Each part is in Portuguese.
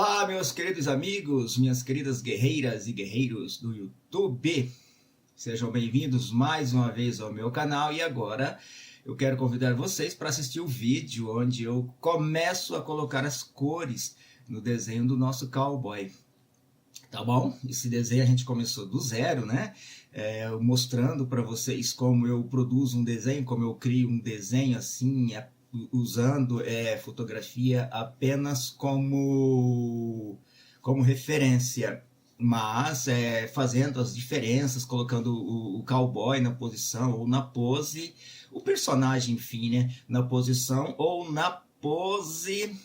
Olá, meus queridos amigos, minhas queridas guerreiras e guerreiros do YouTube. Sejam bem-vindos mais uma vez ao meu canal e agora eu quero convidar vocês para assistir o vídeo onde eu começo a colocar as cores no desenho do nosso cowboy. Tá bom? Esse desenho a gente começou do zero, né? Mostrando para vocês como eu produzo um desenho, como eu crio um desenho assim, usando fotografia apenas como referência, mas fazendo as diferenças, colocando o cowboy na posição ou na pose, o personagem, enfim, né, na posição ou na pose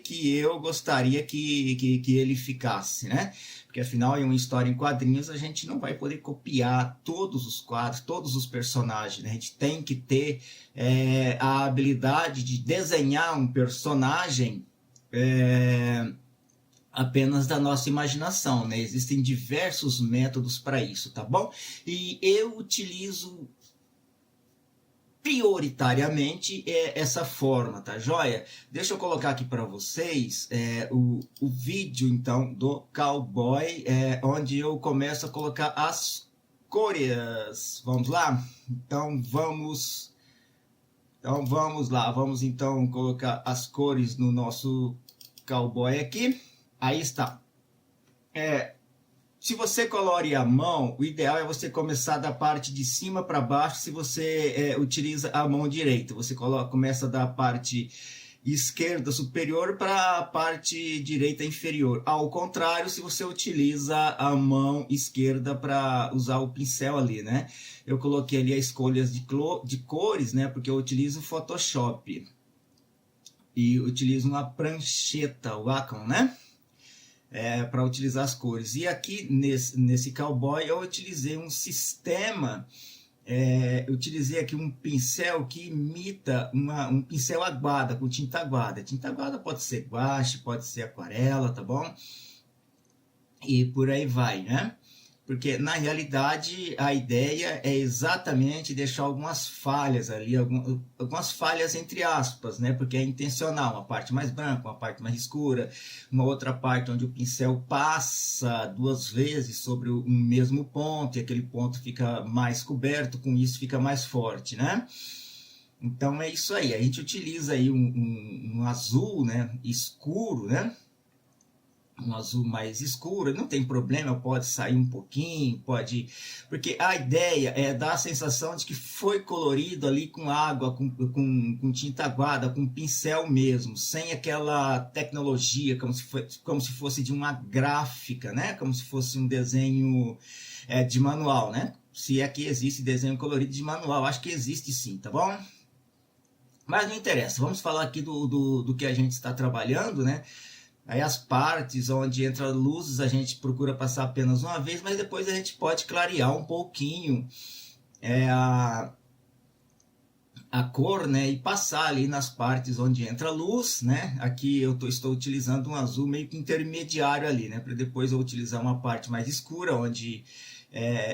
que eu gostaria que ele ficasse, né? Porque afinal, em uma história em quadrinhos, a gente não vai poder copiar todos os quadros, todos os personagens, né? A gente tem que ter a habilidade de desenhar um personagem apenas da nossa imaginação, né? Existem diversos métodos para isso, tá bom? E eu utilizo prioritariamente essa forma, tá joia? Deixa eu colocar aqui para vocês o vídeo então do cowboy, onde eu começo a colocar as cores. Vamos lá? Então vamos lá, vamos então colocar as cores no nosso cowboy aqui. Aí está. Se você colore a mão, o ideal é você começar da parte de cima para baixo. Se você utiliza a mão direita, você começa da parte esquerda superior para a parte direita inferior. Ao contrário, se você utiliza a mão esquerda para usar o pincel ali, né? Eu coloquei ali as escolhas de cores, né? Porque eu utilizo o Photoshop e utilizo uma prancheta, o Wacom, né? Para utilizar as cores. E aqui nesse cowboy eu utilizei um sistema, eu utilizei aqui um pincel que imita um pincel aguada, com tinta aguada. Tinta aguada pode ser guache, pode ser aquarela, tá bom? E por aí vai, né? Porque na realidade a ideia é exatamente deixar algumas falhas ali, algumas falhas entre aspas, né? Porque é intencional, uma parte mais branca, uma parte mais escura, uma outra parte onde o pincel passa duas vezes sobre um mesmo ponto e aquele ponto fica mais coberto, com isso fica mais forte, né? Então é isso aí, a gente utiliza aí um azul, né, escuro, né? Um azul mais escuro, não tem problema, pode sair um pouquinho, pode... Porque a ideia é dar a sensação de que foi colorido ali com água, com tinta aguada, com pincel mesmo, sem aquela tecnologia, como se fosse de uma gráfica, né? Como se fosse um desenho de manual, né? Se é que existe desenho colorido de manual, acho que existe sim, tá bom? Mas não interessa, vamos falar aqui do que a gente está trabalhando, né? Aí as partes onde entra luzes a gente procura passar apenas uma vez, mas depois a gente pode clarear um pouquinho a cor, né? E passar ali nas partes onde entra luz, né? Aqui eu estou utilizando um azul meio que intermediário ali, né? Para depois eu utilizar uma parte mais escura, onde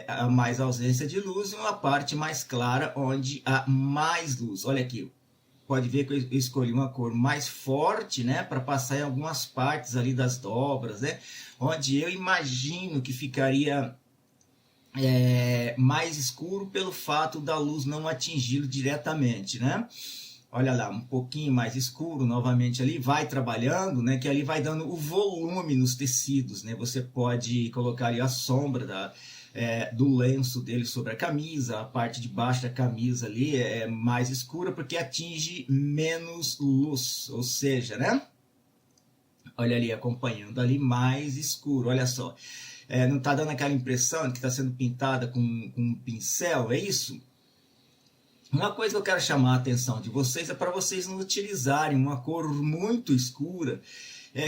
há mais ausência de luz, e uma parte mais clara, onde há mais luz. Olha aqui. Pode ver que eu escolhi uma cor mais forte, né, para passar em algumas partes ali das dobras, né, onde eu imagino que ficaria mais escuro pelo fato da luz não atingi-lo diretamente, né. Olha lá, um pouquinho mais escuro, novamente ali, vai trabalhando, né, que ali vai dando o volume nos tecidos, né, você pode colocar ali a sombra do lenço dele sobre a camisa, a parte de baixo da camisa ali é mais escura porque atinge menos luz, ou seja, né? Olha ali, acompanhando ali mais escuro, olha só. Não está dando aquela impressão de que está sendo pintada com um pincel, é isso? Uma coisa que eu quero chamar a atenção de vocês é para vocês não utilizarem uma cor muito escura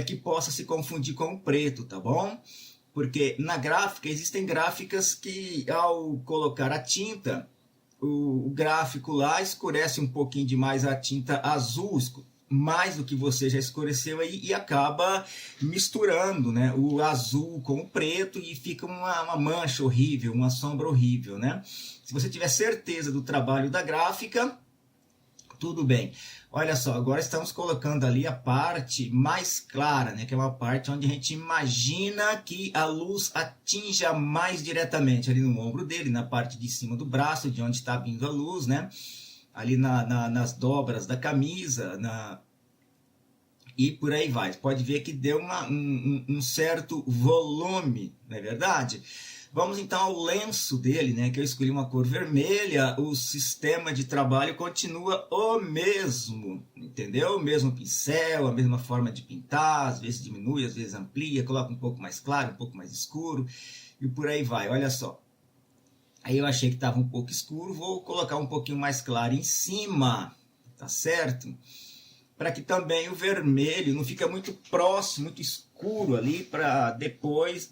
que possa se confundir com o preto, tá bom? Porque na gráfica, existem gráficas que ao colocar a tinta, o gráfico lá escurece um pouquinho demais a tinta azul, mais do que você já escureceu aí, e acaba misturando, né, o azul com o preto e fica uma mancha horrível, uma sombra horrível, né? Se você tiver certeza do trabalho da gráfica, Tudo bem. Olha só, agora estamos colocando ali a parte mais clara, né? Que é uma parte onde a gente imagina que a luz atinja mais diretamente ali no ombro dele, na parte de cima do braço, de onde está vindo a luz, né? Ali nas dobras da camisa, e por aí vai. Pode ver que deu um certo volume, não é verdade? Vamos então ao lenço dele, né? Que eu escolhi uma cor vermelha. O sistema de trabalho continua o mesmo, entendeu? O mesmo pincel, a mesma forma de pintar. Às vezes diminui, às vezes amplia, coloca um pouco mais claro, um pouco mais escuro e por aí vai. Olha só. Aí eu achei que estava um pouco escuro, vou colocar um pouquinho mais claro em cima, tá certo? Para que também o vermelho não fica muito próximo, muito escuro ali, para depois...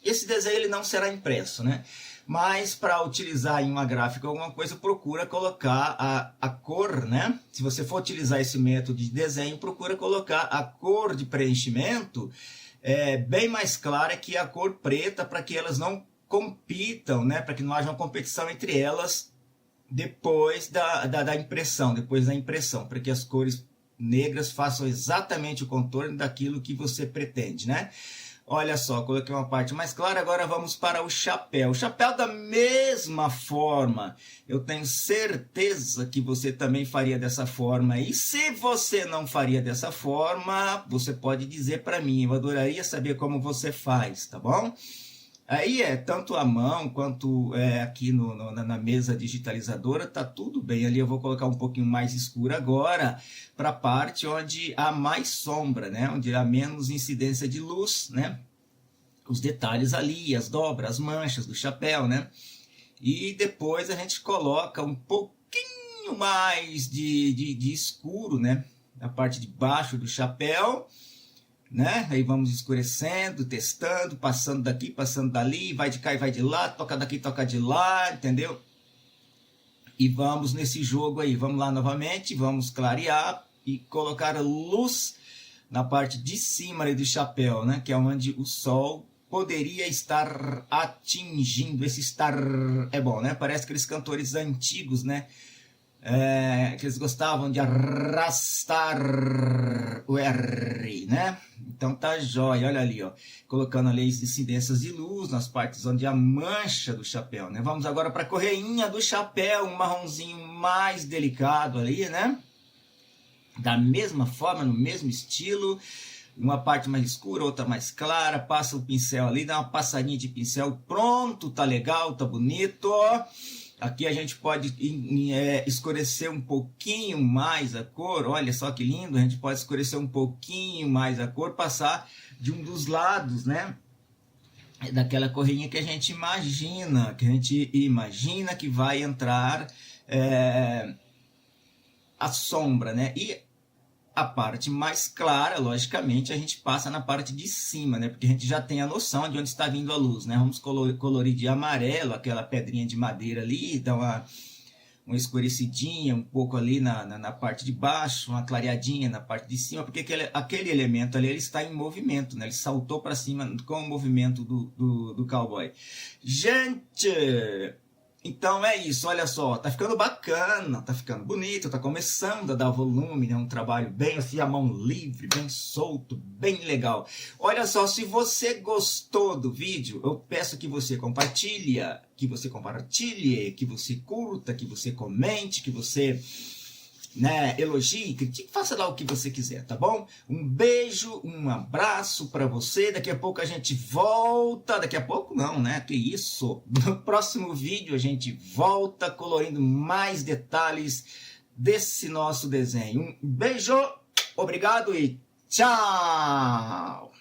Esse desenho ele não será impresso, né? Mas para utilizar em uma gráfica ou alguma coisa, procura colocar a cor, né? Se você for utilizar esse método de desenho, procura colocar a cor de preenchimento bem mais clara que a cor preta, para que elas não compitam, né? Para que não haja uma competição entre elas depois da impressão, para que as cores negras façam exatamente o contorno daquilo que você pretende, né? Olha só, coloquei uma parte mais clara, agora vamos para o chapéu. O chapéu da mesma forma, eu tenho certeza que você também faria dessa forma. E se você não faria dessa forma, você pode dizer para mim, eu adoraria saber como você faz, tá bom? Aí tanto a mão quanto aqui na mesa digitalizadora, tá tudo bem. Ali eu vou colocar um pouquinho mais escuro agora, para a parte onde há mais sombra, né? Onde há menos incidência de luz, né? Os detalhes ali, as dobras, as manchas do chapéu, né? E depois a gente coloca um pouquinho mais de escuro, né? Na parte de baixo do chapéu, né? Aí vamos escurecendo, testando, passando daqui, passando dali, vai de cá e vai de lá, toca daqui, toca de lá, entendeu? E vamos nesse jogo aí, vamos lá novamente, vamos clarear e colocar a luz na parte de cima ali do chapéu, né? Que é onde o sol poderia estar atingindo. Esse estar é bom, né? Parece aqueles cantores antigos, né? Que eles gostavam de arrastar o R, né? Então tá jóia, olha ali, ó, colocando ali as incidências de luz nas partes onde a mancha do chapéu, né? Vamos agora para a correinha do chapéu, um marronzinho mais delicado ali, né? Da mesma forma, no mesmo estilo, uma parte mais escura, outra mais clara, passa o pincel ali, dá uma passadinha de pincel, pronto, tá legal, tá bonito. Aqui a gente pode escurecer um pouquinho mais a cor, olha só que lindo, a gente pode escurecer um pouquinho mais a cor, passar de um dos lados, né? Daquela correinha que a gente imagina, que vai entrar a sombra, né? E a parte mais clara, logicamente, a gente passa na parte de cima, né? Porque a gente já tem a noção de onde está vindo a luz, né? Vamos colorir de amarelo aquela pedrinha de madeira ali, dá uma escurecidinha um pouco ali na parte de baixo, uma clareadinha na parte de cima, porque aquele elemento ali ele está em movimento, né? Ele saltou para cima com o movimento do cowboy. Gente... Então é isso, olha só, tá ficando bacana, tá ficando bonito, tá começando a dar volume, né? Um trabalho bem assim, a mão livre, bem solto, bem legal. Olha só, se você gostou do vídeo, eu peço que você compartilhe, que você curta, que você comente, que você... elogie, critique, faça lá o que você quiser, tá bom? Um beijo, um abraço para você. Daqui a pouco a gente volta. Daqui a pouco não, né? Que isso? No próximo vídeo a gente volta colorindo mais detalhes desse nosso desenho. Um beijo, obrigado e tchau!